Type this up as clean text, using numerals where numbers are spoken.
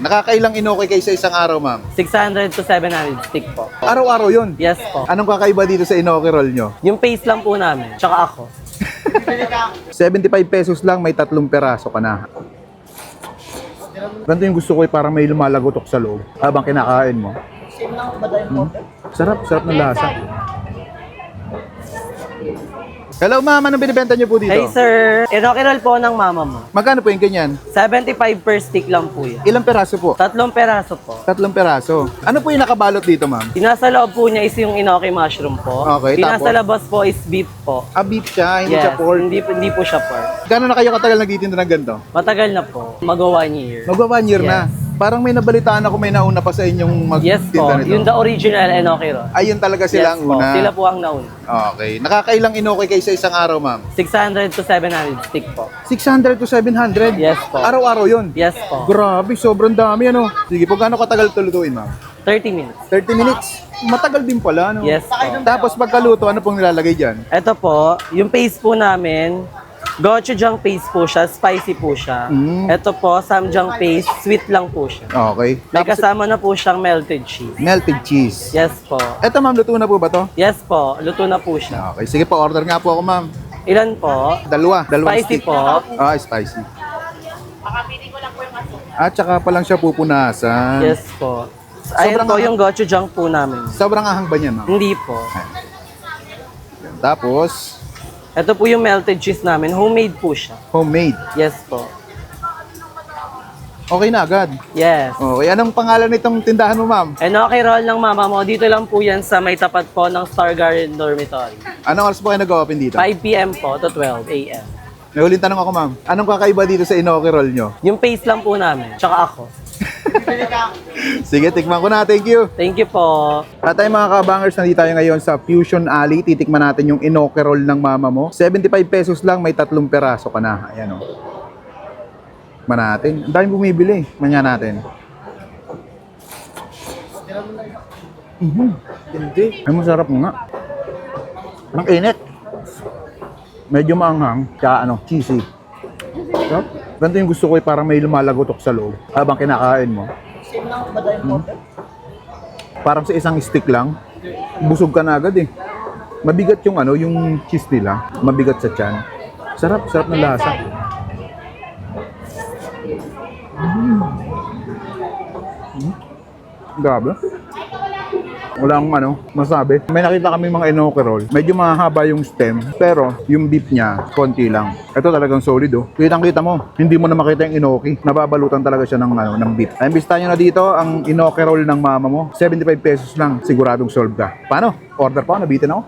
Nakakailang inoki kayo sa isang araw, ma'am? 600 to 700 stick po. Araw-araw yun. Yes po. Anong kakaiba dito sa inoki roll nyo? Yung pace lang po namin, tsaka ako. 75 pesos lang, may 3 peraso ka na. Ganito yung gusto ko parang may lumalagotok sa loob habang kinakain mo. Sarap, sarap ng lasa. Hello ma'am, anong binibenta niyo po dito? Hey sir, inoki roll po ng mama mo. Magkano po yung ganyan? 75 per stick lang po yan. Ilang peraso po? 3 peraso po. 3 peraso. Ano po yung nakabalot dito, ma'am? Yung nasa loob po niya is yung inoki mushroom po. Okay, Yung tapos? nasa labas po is beef po. Ah, beef siya, hindi Yes, siya pork. hindi po siya pork. Gano'n na kayo katagal nagtitinda ng ganito? Matagal na po, mag-1 year. Magwa 1 year na. Yes. Parang may nabalitaan ako may nauna pa sa inyong Yes po, magtinda nito. yung the original inoki roll. Ayun talaga sila ang Yes po, una. sila po ang nauna. Okay. Nakakailang inoki kayo sa isang araw, ma'am? 600 to 700 stick po. 600 to 700? Yes po. Araw-araw yun? Yes po. Grabe, sobrang dami ano. Sige, po gaano katagal tulutuin, ma'am? 30 minutes. 30 minutes. Matagal din pala, no? Yes po. Tapos pagkaluto, ano pong nilalagay dyan? Ito po, yung paste po namin, gochujang paste po siya, spicy po siya. Ito po, samjang paste, sweet lang po siya. Okay. May Tapos, kasama na po siyang melted cheese. melted cheese. Yes po. Eto, ma'am, luto na po ba to? Yes po, luto na po siya. Okay, sige po, order nga po ako, ma'am. Ilan po? Dalawang Spicy stick. po. Ah, spicy. At saka pa lang siya pupunasan. Yes po. Ayun Sobrang po yung gochujang po namin. Sobrang ahang ba niyan, ma'am? Hindi po. Tapos, Ito po yung melted cheese namin. Homemade po siya. homemade. Yes po. Okay na agad. Yes. Okay, anong pangalan nitong tindahan mo, ma'am? Inoki roll ng mama mo. Dito lang po yan sa may tapat po ng Star Garden Dormitory. Anong oras po kayo nag-open dito? 5 p.m. po to 12 a.m. May huling tanong ako, ma'am. Anong kakaiba dito sa inoki roll nyo? Yung pace lang po namin. Tsaka ako. Sige, tikman ko na. Thank you. Thank you po. At tayo mga kabangers, nandito tayo ngayon sa Fusion Alley. Titikman natin yung inoki roll ng mama mo. 75 pesos lang, may 3 peraso ka na. Ayan o. Tikman natin. Ang daming bumibili. Manya natin. Hindi. Ay, masarap nga. Ang init. Medyo maanghang. Kaya cheesy. Sarap. Ganito yung gusto ko parang may lumalagotok sa loob habang kinakain mo. Parang sa isang stick lang, busog ka na agad eh. Mabigat yung yung cheese nila. Mabigat sa tiyan. Sarap, sarap ng lasa. Grabe. Wala akong masabi. May nakita kami mga inoki roll. Medyo mahaba yung stem, pero yung beef niya, konti lang. Ito talagang solid oh. Kitang-kita mo, hindi mo na makita yung inoki. Nababalutan talaga siya ng beef. Ay, imbitahan nyo na dito ang inoki roll ng mama mo. 75 pesos lang, siguradong solve ka. Paano? Order pa ako, nabitin ako.